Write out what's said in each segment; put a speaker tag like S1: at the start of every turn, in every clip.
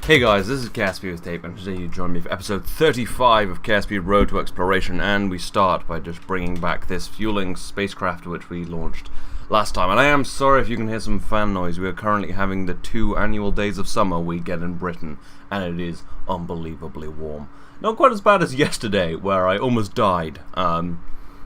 S1: Hey guys, this is Caspian with Tape, and today you join me for episode 35 of Caspian Road to Exploration, and we start by just bringing back this fueling spacecraft which we launched last time. And I am sorry if you can hear some fan noise. We are currently having the 2 annual days of summer we get in Britain, and it is unbelievably warm. Not quite as bad as yesterday, where I almost died,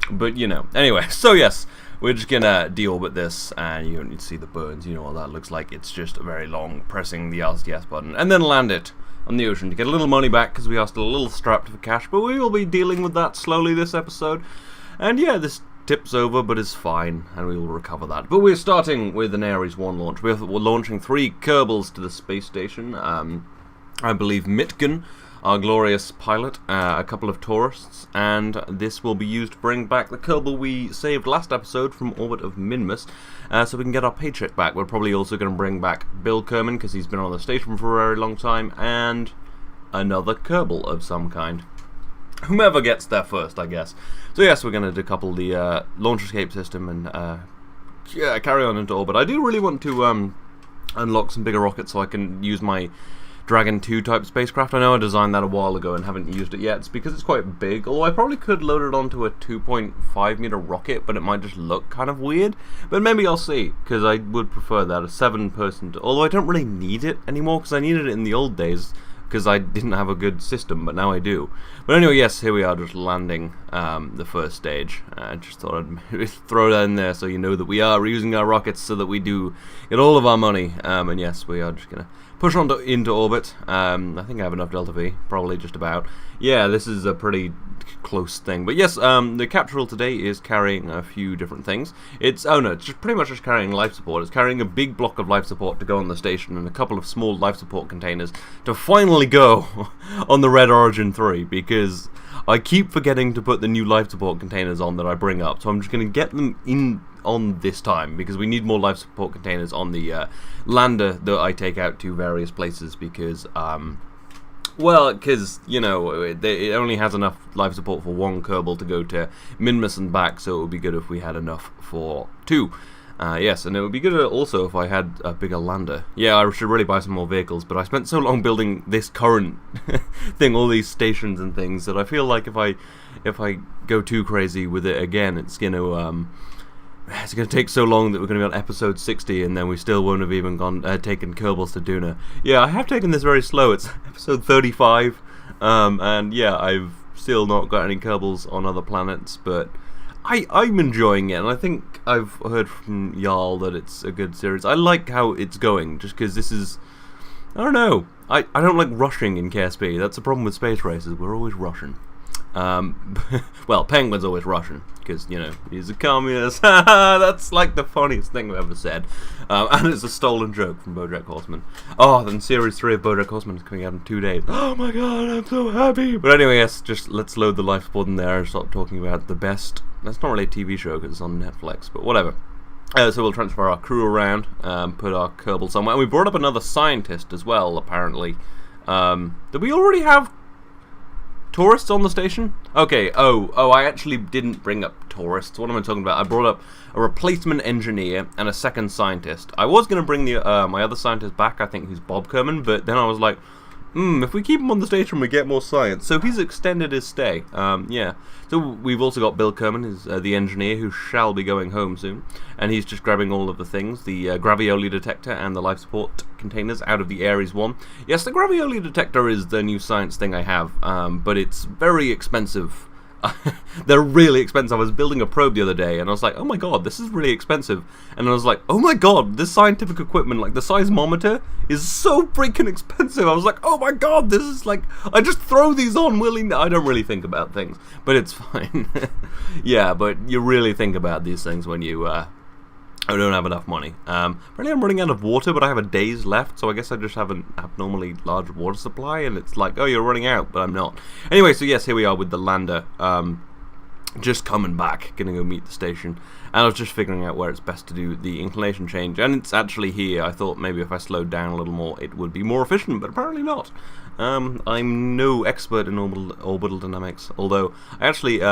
S1: but you know. Anyway, so yes, we're just gonna deorbit this, and you don't need to see the burns, you know what that looks like. It's just very long, pressing the LCS button, and then land it on the ocean to get a little money back, because we are still a little strapped for cash, but we will be dealing with that slowly this episode. And yeah, this tips over, but it's fine, and we will recover that. But we're starting with an Ares 1 launch. We're launching 3 Kerbals to the space station. I believe Mitgen, our glorious pilot, a couple of tourists, and this will be used to bring back the Kerbal we saved last episode from orbit of Minmus, so we can get our paycheck back. We're probably also going to bring back Bill Kerman, because he's been on the station for a very long time, and another Kerbal of some kind. Whomever gets there first, I guess. So yes, we're going to decouple the launch escape system and carry on into orbit. I do really want to unlock some bigger rockets so I can use my Dragon 2 type spacecraft. I know I designed that a while ago and haven't used it yet. It's because it's quite big, although I probably could load it onto a 2.5 meter rocket, but it might just look kind of weird. But maybe I'll see, because I would prefer that, a 7-person, although I don't really need it anymore, because I needed it in the old days, because I didn't have a good system, but now I do. But anyway, yes, here we are, just landing the first stage. I just thought I'd maybe throw that in there so you know that we are reusing our rockets so that we do get all of our money. And yes, we are just going to push on into orbit. I think I have enough Delta V, probably just about. Yeah, this is a pretty close thing. But yes, the capsule today is carrying a few different things. It's just pretty much just carrying life support. It's carrying a big block of life support to go on the station and a couple of small life support containers to finally go on the Red Origin 3, because I keep forgetting to put the new life support containers on that I bring up. So I'm just going to get them in on this time, because we need more life support containers on the lander that I take out to various places, because you know, it only has enough life support for 1 Kerbal to go to Minmus and back, so it would be good if we had enough for 2. Yes, and it would be good also if I had a bigger lander. Yeah, I should really buy some more vehicles, but I spent so long building this current thing, all these stations and things, that I feel like if I go too crazy with it again, it's going to take so long that we're going to be on episode 60, and then we still won't have even taken Kerbals to Duna. Yeah, I have taken this very slow. It's episode 35, and yeah, I've still not got any Kerbals on other planets, but I'm enjoying it, and I think I've heard from Jarl that it's a good series. I like how it's going, just because this is, I don't know, I don't like rushing in KSP. That's the problem with space races, we're always rushing. Well, Penguin's always Russian, because, you know, he's a communist. That's like the funniest thing I've ever said. And it's a stolen joke from BoJack Horseman. Oh, then Series 3 of BoJack Horseman is coming out in 2 days. Oh my god, I'm so happy! But anyway, yes, just let's load the life support in there and start talking about the best. That's not really a TV show, because it's on Netflix, but whatever. So we'll transfer our crew around, put our Kerbal somewhere. And we brought up another scientist as well, apparently. Did we already have tourists on the station? Okay, I actually didn't bring up tourists. What am I talking about? I brought up a replacement engineer and a second scientist. I was going to bring the my other scientist back, I think, who's Bob Kerman, but then I was like, if we keep him on the station, we get more science. So he's extended his stay. Yeah. So we've also got Bill Kerman, who's the engineer, who shall be going home soon. And he's just grabbing all of the things, the gravioli detector and the life support containers out of the Ares 1. Yes, the gravioli detector is the new science thing I have, but it's very expensive. They're really expensive. I was building a probe the other day, and I was like, oh my god, this is really expensive. And I was like, oh my god, this scientific equipment, like the seismometer, is so freaking expensive. I was like, oh my god, this is like, I just throw these on willy-nilly. I don't really think about things, but it's fine. Yeah, but you really think about these things when you I don't have enough money. Apparently I'm running out of water, but I have a day's left, so I guess I just have an abnormally large water supply, and it's like, oh, you're running out, but I'm not. Anyway, so yes, here we are with the lander, just coming back, gonna go meet the station, and I was just figuring out where it's best to do the inclination change, and it's actually here. I thought maybe if I slowed down a little more, it would be more efficient, but apparently not. I'm no expert in orbital dynamics, although I actually,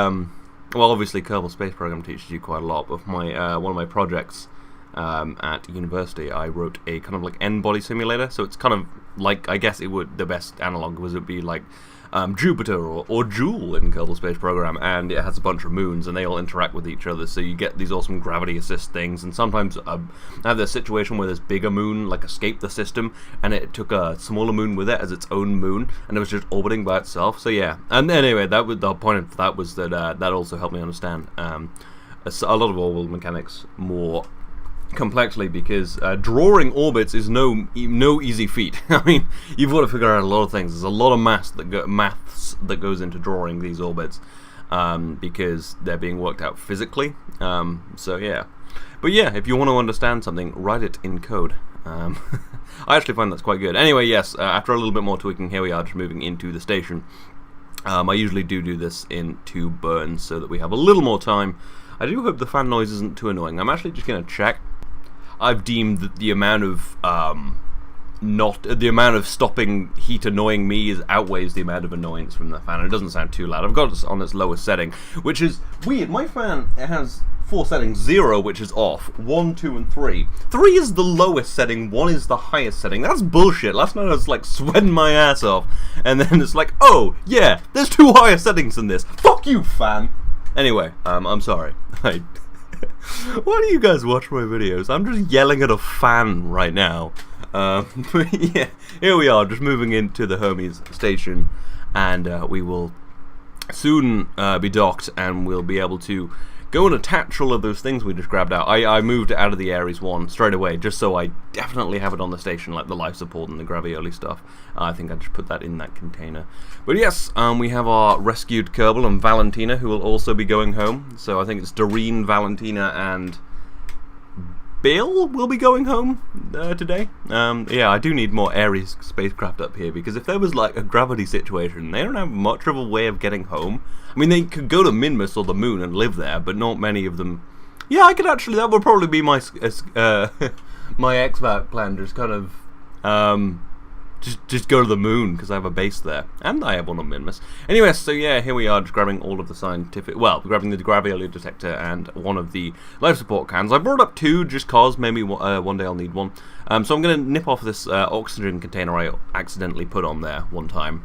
S1: well, obviously, Kerbal Space Program teaches you quite a lot. But for my one of my projects at university, I wrote a kind of like N-body simulator. So it's kind of like, I guess it would, the best analog was it'd be like Jupiter or Joule in Kerbal Space Program, and it has a bunch of moons, and they all interact with each other, so you get these awesome gravity assist things, and sometimes I have this situation where this bigger moon, like, escaped the system, and it took a smaller moon with it as its own moon, and it was just orbiting by itself, so yeah. And anyway, that was, the point of that was that that also helped me understand a lot of orbital mechanics more complexly, because drawing orbits is no easy feat. I mean, you've got to figure out a lot of things. There's a lot of maths that goes into drawing these orbits, because they're being worked out physically. So yeah, but yeah, if you want to understand something, write it in code. I actually find that's quite good. Anyway, yes, after a little bit more tweaking, here we are, just moving into the station. I usually do this in 2 burns so that we have a little more time. I do hope the fan noise isn't too annoying. I'm actually just going to check. I've deemed that the amount of stopping heat annoying me outweighs the amount of annoyance from the fan. It doesn't sound too loud. I've got it on its lowest setting, which is weird. My fan has 4 settings: 0, which is off; 1, 2, and 3. 3 is the lowest setting. 1 is the highest setting. That's bullshit. Last night I was like sweating my ass off, and then it's like, oh yeah, there's 2 higher settings than this. Fuck you, fan. Anyway, I'm sorry. Why do you guys watch my videos? I'm just yelling at a fan right now. But yeah, here we are, just moving into the Hermes station, and we will soon be docked, and we'll be able to go and attach all of those things we just grabbed out. I moved it out of the Ares one straight away, just so I definitely have it on the station, like the life support and the gravioli stuff. I think I just put that in that container. But yes, we have our rescued Kerbal and Valentina, who will also be going home. So I think it's Doreen, Valentina, and Bill will be going home today. Yeah, I do need more Ares spacecraft up here, because if there was like a gravity situation, they don't have much of a way of getting home. I mean, they could go to Minmus or the moon and live there, but not many of them. Yeah, I could actually, that would probably be my my expat plan, just kind of just go to the moon, because I have a base there, and I have one on Minmus. Anyway, so yeah, here we are, just grabbing all of the scientific, well, grabbing the gravioli detector and one of the life support cans. I brought up 2 just cause maybe one day I'll need one. So I'm going to nip off this oxygen container I accidentally put on there one time.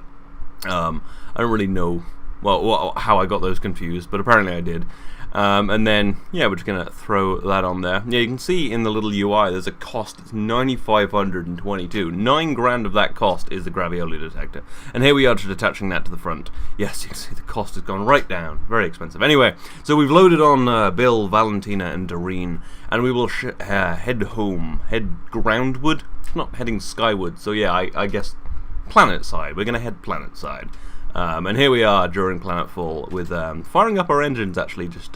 S1: I don't really know how I got those confused, but apparently I did. And then, yeah, we're just going to throw that on there. Yeah, you can see in the little UI there's a cost. It's 9,522. 9 grand of that cost is the gravioli detector. And here we are, just attaching that to the front. Yes, you can see the cost has gone right down. Very expensive. Anyway, so we've loaded on Bill, Valentina, and Doreen, and we will head home. Head groundward? Not heading skyward. So yeah, I guess planet side. We're going to head planet side. And here we are during planetfall with firing up our engines, actually, just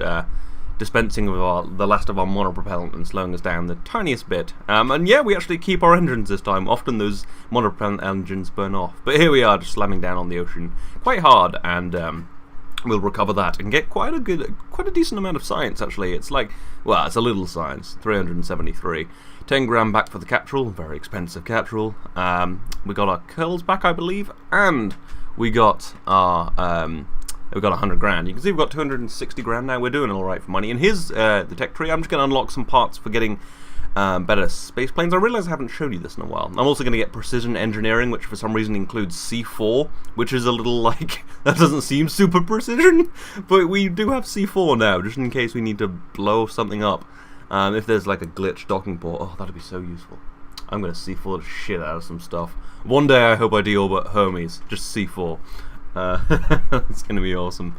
S1: dispensing of the last of our monopropellant and slowing us down the tiniest bit. And yeah, we actually keep our engines this time. Often those monopropellant engines burn off. But here we are, just slamming down on the ocean quite hard, and we'll recover that and get quite a decent amount of science, actually. It's like, well, it's a little science, 373. 10 grand back for the capsule, very expensive capsule. We got our curls back, I believe, and we got our we got 100 grand. You can see we've got 260 grand now. We're doing all right for money. And here's the tech tree. I'm just going to unlock some parts for getting better space planes. I realize I haven't shown you this in a while. I'm also going to get precision engineering, which for some reason includes C4, which is a little like, that doesn't seem super precision, but we do have C4 now, just in case we need to blow something up. If there's like a glitch docking port, oh, that'd be so useful. I'm going to C4 the shit out of some stuff. One day I hope I deorbit Hermes, just C4. It's going to be awesome.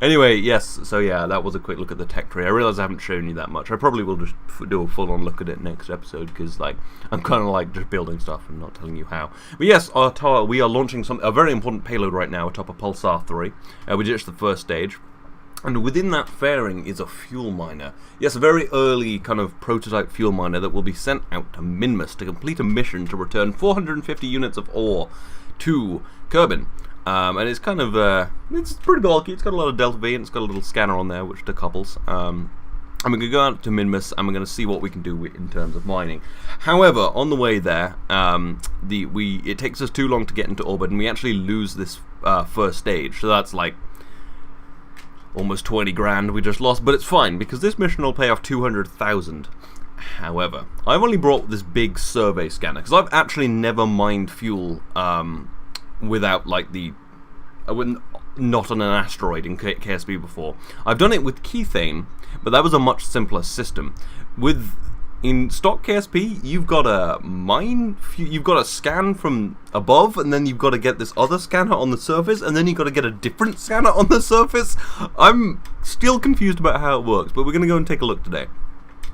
S1: Anyway, yes, so yeah, that was a quick look at the tech tree. I realise I haven't shown you that much. I probably will just do a full-on look at it next episode, because like I'm kind of like just building stuff and not telling you how. But yes, we are launching a very important payload right now atop of Pulsar 3. We ditched the first stage. And within that fairing is a fuel miner. Yes, a very early kind of prototype fuel miner that will be sent out to Minmus to complete a mission to return 450 units of ore to Kerbin. And it's kind of, it's pretty bulky. It's got a lot of Delta V, and it's got a little scanner on there which decouples. And we're going to go out to Minmus, and we're going to see what we can do in terms of mining. However, on the way there, it takes us too long to get into orbit, and we actually lose this first stage. So that's like almost 20 grand we just lost, but it's fine, because this mission will pay off 200,000. However, I've only brought this big survey scanner because I've actually never mined fuel without like not on an asteroid in KSP before. I've done it with Kethane, but that was a much simpler system. In stock KSP, you've got you've got to scan from above, and then you've got to get this other scanner on the surface, and then you've got to get a different scanner on the surface. I'm still confused about how it works, but we're going to go and take a look today.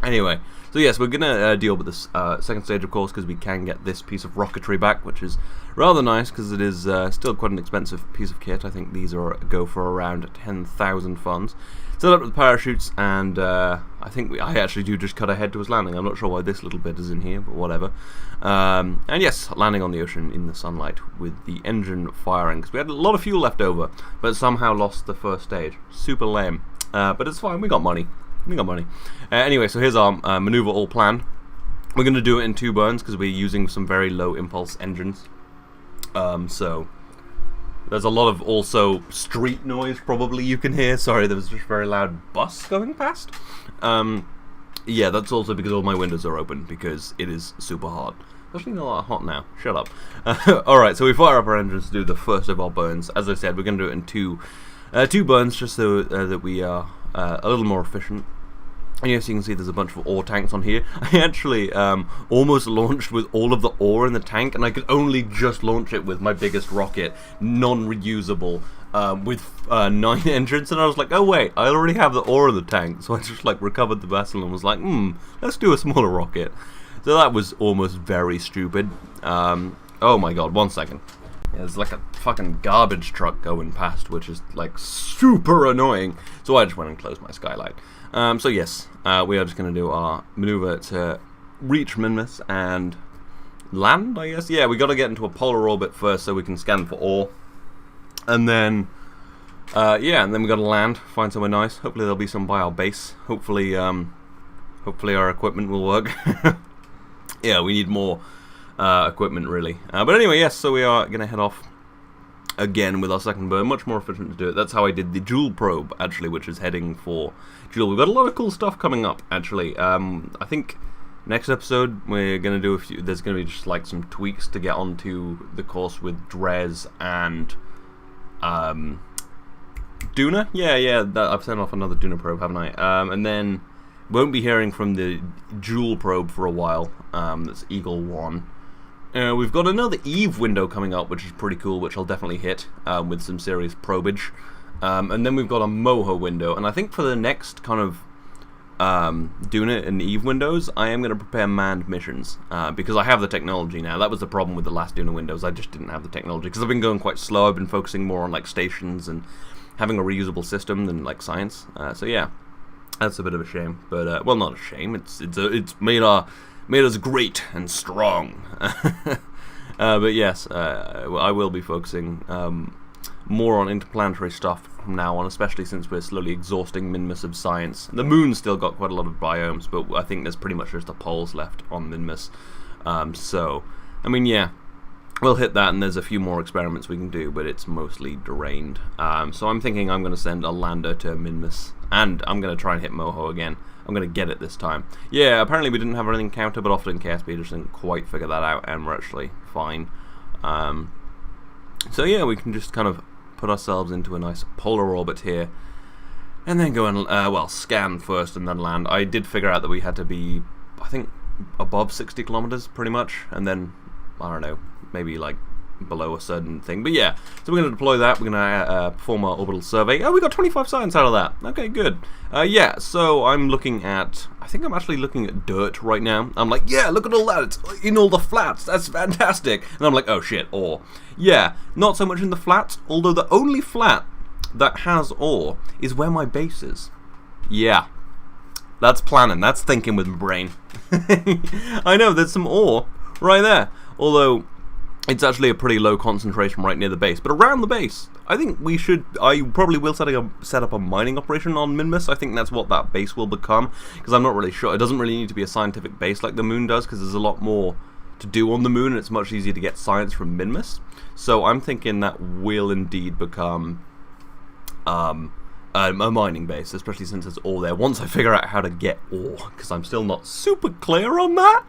S1: Anyway, so yes, we're going to deal with this second stage, of course, because we can get this piece of rocketry back, which is rather nice, because it is still quite an expensive piece of kit. I think these go for around 10,000 funds. Set up with the parachutes, and I think I actually do just cut ahead to his landing. I'm not sure why this little bit is in here, but whatever. And yes, landing on the ocean in the sunlight with the engine firing, because we had a lot of fuel left over, but somehow lost the first stage. Super lame. But it's fine, we got money. Anyway, so here's our maneuver all planned. We're going to do it in 2 burns, because we're using some very low impulse engines. So there's a lot of also street noise probably you can hear. Sorry, there was just a very loud bus going past. Yeah, that's also because all my windows are open because it is super hot. It's actually not that hot now. Shut up. Alright, so we fire up our engines to do the first of our burns. As I said, we're going to do it in 2 burns just so that we are a little more efficient. And yes, you can see there's a bunch of ore tanks on here. I actually almost launched with all of the ore in the tank, and I could only just launch it with my biggest rocket, non-reusable, with 9 engines, and I was like, oh wait, I already have the ore in the tank, so I just like recovered the vessel and was like, let's do a smaller rocket. So that was almost very stupid. Oh my god, 1 second. Yeah, there's like a fucking garbage truck going past, which is like super annoying. So I just went and closed my skylight. So yes, we are just going to do our maneuver to reach Minmus and land, I guess. Yeah, we got to get into a polar orbit first so we can scan for ore. And then, yeah, and then we got to land, find somewhere nice. Hopefully there'll be some by our base. Hopefully our equipment will work. Yeah, we need more equipment, really. But anyway, yes, so we are going to head off again with our second burn. Much more efficient to do it. That's how I did the Joule probe, actually, which is heading for Joule. We've got a lot of cool stuff coming up, actually. I think next episode we're going to do a few. There's going to be just like some tweaks to get onto the course with Drez and Duna. Yeah, I've sent off another Duna probe, haven't I? And then won't be hearing from the Joule probe for a while. That's Eagle 1. We've got another Eve window coming up, which is pretty cool, which I'll definitely hit with some serious probage. And then we've got a Moho window, and I think for the next kind of Duna and Eve windows, I am going to prepare manned missions, because I have the technology now. That was the problem with the last Duna windows, I just didn't have the technology, because I've been going quite slow. I've been focusing more on like stations and having a reusable system than like science. So yeah, that's a bit of a shame, but well, not a shame. It's made us great and strong. But yes, I will be focusing more on interplanetary stuff from now on, especially since we're slowly exhausting Minmus of science. The moon's still got quite a lot of biomes, but I think there's pretty much just the poles left on Minmus. So, I mean, yeah, we'll hit that, and there's a few more experiments we can do, but it's mostly drained. So I'm thinking I'm going to send a lander to Minmus, and I'm going to try and hit Moho again. I'm going to get it this time. Yeah, apparently we didn't have anything counter, but often in KSP just didn't quite figure that out, and we're actually fine. So yeah, we can just kind of put ourselves into a nice polar orbit here, and then go and, well, scan first and then land. I did figure out that we had to be, I think, above 60 kilometers, pretty much, and then, I don't know, maybe like below a certain thing. But yeah, so we're going to deploy that. We're going to perform our orbital survey. Oh, we got 25 science out of that. Okay, good. Yeah, so I'm looking at, I think I'm actually looking at dirt right now. I'm like, yeah, look at all that. It's in all the flats. That's fantastic. And I'm like, oh shit, ore. Yeah, not so much in the flats, although the only flat that has ore is where my base is. Yeah, that's planning. That's thinking with my brain. I know, there's some ore right there. Although it's actually a pretty low concentration right near the base. But around the base, I think we should, I probably will set up a mining operation on Minmus. I think that's what that base will become, because I'm not really sure. It doesn't really need to be a scientific base like the moon does, because there's a lot more to do on the moon, and it's much easier to get science from Minmus. So I'm thinking that will indeed become a mining base, especially since there's ore there, once I figure out how to get ore, because I'm still not super clear on that.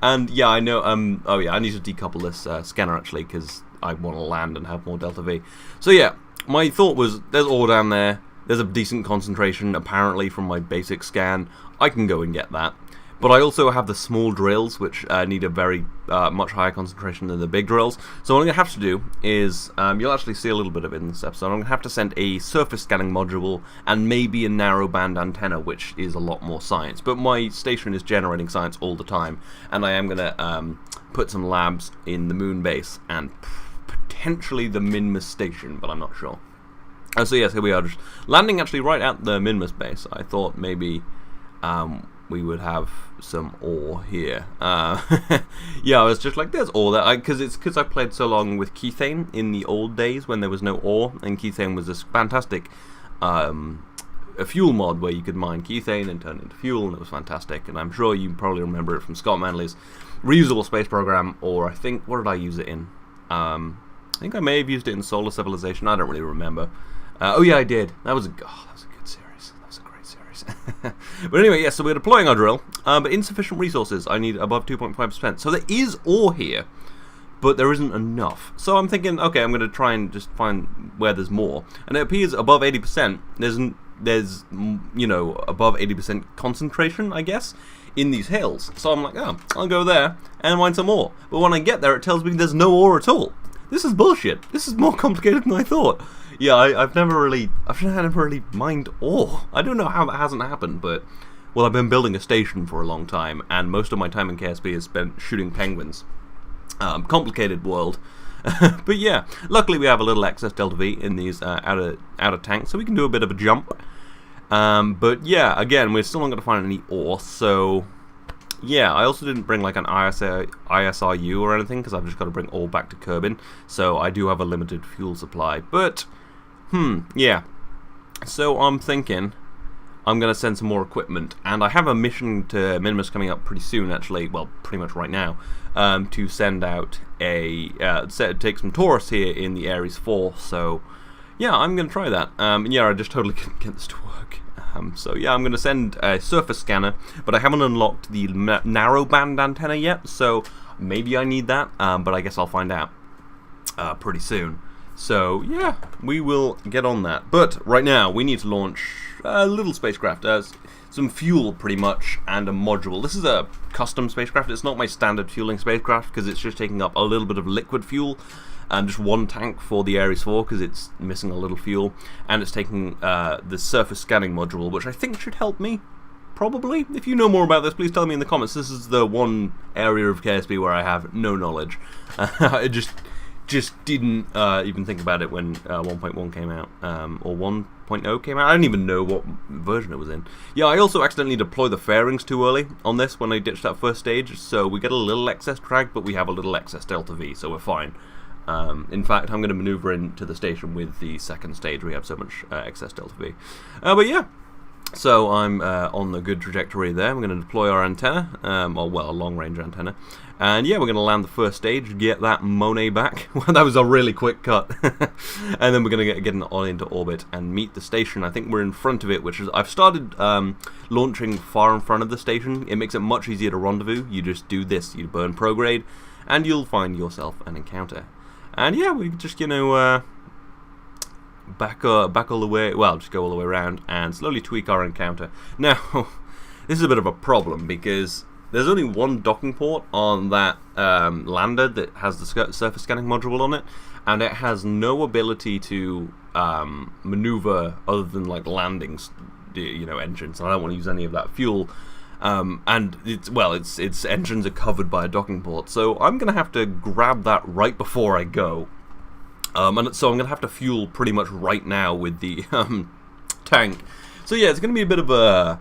S1: And yeah, I know, oh yeah, I need to decouple this scanner actually, because I want to land and have more delta V. So yeah, my thought was, there's ore down there, there's a decent concentration apparently from my basic scan, I can go and get that. But I also have the small drills, which need a very much higher concentration than the big drills. So what I'm going to have to do is, you'll actually see a little bit of it in this episode, I'm going to have to send a surface scanning module and maybe a narrowband antenna, which is a lot more science. But my station is generating science all the time, and I am going to put some labs in the moon base and potentially the Minmus station, but I'm not sure. So yes, here we are, just landing actually right at the Minmus base. I thought maybe we would have some ore here. Yeah, I was just like, there's ore there, because I played so long with Kethane in the old days when there was no ore, and Kethane was this fantastic a fuel mod where you could mine Kethane and turn it into fuel, and it was fantastic. And I'm sure you probably remember it from Scott Manley's reusable space program, or I think, what did I use it in? I think I may have used it in Solar Civilization. I don't really remember. Oh yeah, I did. That was a good series. That was a great series. But anyway, yeah, so we're deploying our drill, but insufficient resources. I need above 2.5%. So there is ore here, but there isn't enough. So I'm thinking, okay, I'm going to try and just find where there's more. And it appears above 80%, there's you know, above 80% concentration, I guess, in these hills. So I'm like, oh, I'll go there and find some ore. But when I get there, it tells me there's no ore at all. This is bullshit. This is more complicated than I thought. Yeah, I've never really mined ore. I don't know how that hasn't happened, but, well, I've been building a station for a long time, and most of my time in KSP is spent shooting penguins. Complicated world. But yeah, luckily we have a little excess delta V in these outer tanks, so we can do a bit of a jump. But yeah, again, we're still not going to find any ore, so yeah, I also didn't bring like an ISRU or anything, because I've just got to bring ore back to Kerbal, so I do have a limited fuel supply. But yeah, so I'm thinking I'm going to send some more equipment, and I have a mission to Minmus coming up pretty soon, actually, well, pretty much right now, to send out take some tourists here in the Ares 4, so yeah, I'm going to try that. Yeah, I just totally couldn't get this to work. So yeah, I'm going to send a surface scanner, but I haven't unlocked the narrowband antenna yet, so maybe I need that, but I guess I'll find out pretty soon. So yeah, we will get on that. But right now, we need to launch a little spacecraft, some fuel pretty much, and a module. This is a custom spacecraft. It's not my standard fueling spacecraft, because it's just taking up a little bit of liquid fuel, and just one tank for the Ares 4 because it's missing a little fuel, and it's taking the surface scanning module, which I think should help me, probably. If you know more about this, please tell me in the comments. This is the one area of KSP where I have no knowledge. I just didn't even think about it when 1.1 came out, or 1.0 came out. I don't even know what version it was in. Yeah, I also accidentally deployed the fairings too early on this when I ditched that first stage, so we get a little excess drag, but we have a little excess delta V, so we're fine. In fact, I'm going to maneuver into the station with the second stage. We have so much excess delta V. But yeah, so I'm on the good trajectory there. We're going to deploy our antenna, or well, a long-range antenna. And yeah, we're going to land the first stage, get that Monet back. That was a really quick cut. And then we're going to get on into orbit and meet the station. I think we're in front of it, which is, I've started launching far in front of the station. It makes it much easier to rendezvous. You just do this, you burn prograde, and you'll find yourself an encounter. And yeah, we just, you know, back all the way, well, just go all the way around and slowly tweak our encounter. Now, this is a bit of a problem because there's only one docking port on that lander that has the surface scanning module on it, and it has no ability to maneuver other than like landings, you know, engines. I don't want to use any of that fuel. And its engines are covered by a docking port, so I'm going to have to grab that right before I go. And so I'm going to have to fuel pretty much right now with the tank. So yeah, it's going to be a bit of a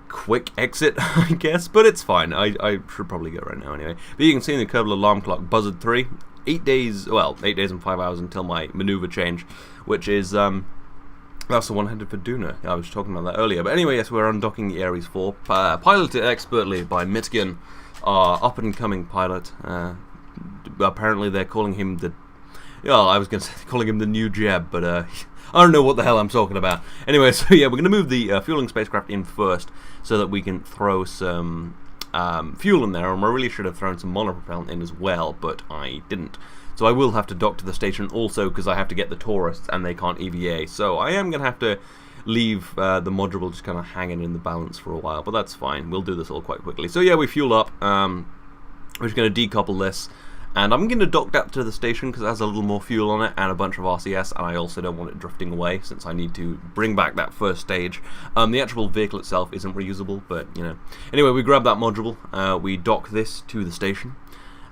S1: quick exit, I guess, but it's fine. I should probably go right now anyway. But you can see in the Kerbal alarm clock, buzzard 3, 8 days and 5 hours until my maneuver change, which is that's the one headed for Duna. I was talking about that earlier. But anyway, yes, we're undocking the Ares 4, piloted expertly by Mitgen, our up-and-coming pilot. Apparently they're calling him the Yeah, I was going to say calling him the new Jeb, but I don't know what the hell I'm talking about. Anyway, so yeah, we're going to move the fueling spacecraft in first so that we can throw some fuel in there, and I really should have thrown some monopropellant in as well, but I didn't. So I will have to dock to the station also because I have to get the tourists and they can't EVA. So I am going to have to leave the module just kind of hanging in the balance for a while, but that's fine. We'll do this all quite quickly. So yeah, we fuel up. We're just going to decouple this. And I'm going to dock that to the station because it has a little more fuel on it and a bunch of RCS, and I also don't want it drifting away since I need to bring back that first stage. The actual vehicle itself isn't reusable, but you know. Anyway, we grab that module, we dock this to the station,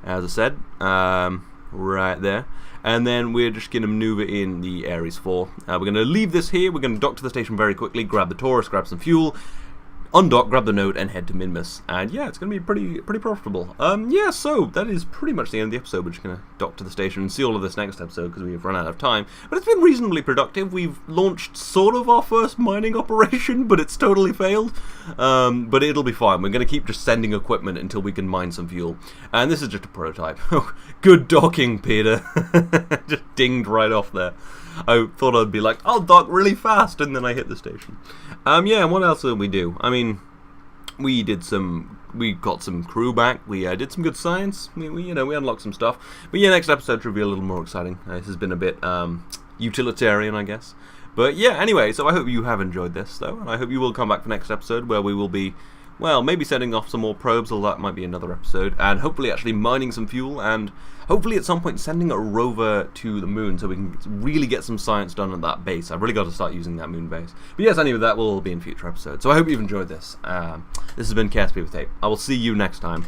S1: as I said, right there. And then we're just going to maneuver in the Ares 4. We're going to leave this here, we're going to dock to the station very quickly, grab the Taurus, grab some fuel, undock, grab the node, and head to Minmus. And yeah, it's going to be pretty profitable. Yeah, so that is pretty much the end of the episode. We're just going to dock to the station and see all of this next episode because we've run out of time. But it's been reasonably productive. We've launched sort of our first mining operation, but it's totally failed. But it'll be fine. We're going to keep just sending equipment until we can mine some fuel. And this is just a prototype. Good docking, Peter. Just dinged right off there. I thought I'd be like, I'll dock really fast, and then I hit the station. Yeah, and what else did we do? I mean, we got some crew back. We did some good science. We unlocked some stuff. But yeah, next episode should be a little more exciting. This has been a bit utilitarian, I guess. But yeah, anyway, so I hope you have enjoyed this, though, and I hope you will come back for next episode where we will be, well, maybe setting off some more probes, or that might be another episode, and hopefully actually mining some fuel, and hopefully at some point sending a rover to the moon so we can really get some science done at that base. I've really got to start using that moon base. But yes, anyway, that will be in future episodes. So I hope you've enjoyed this. This has been KSP with Tape. I will see you next time.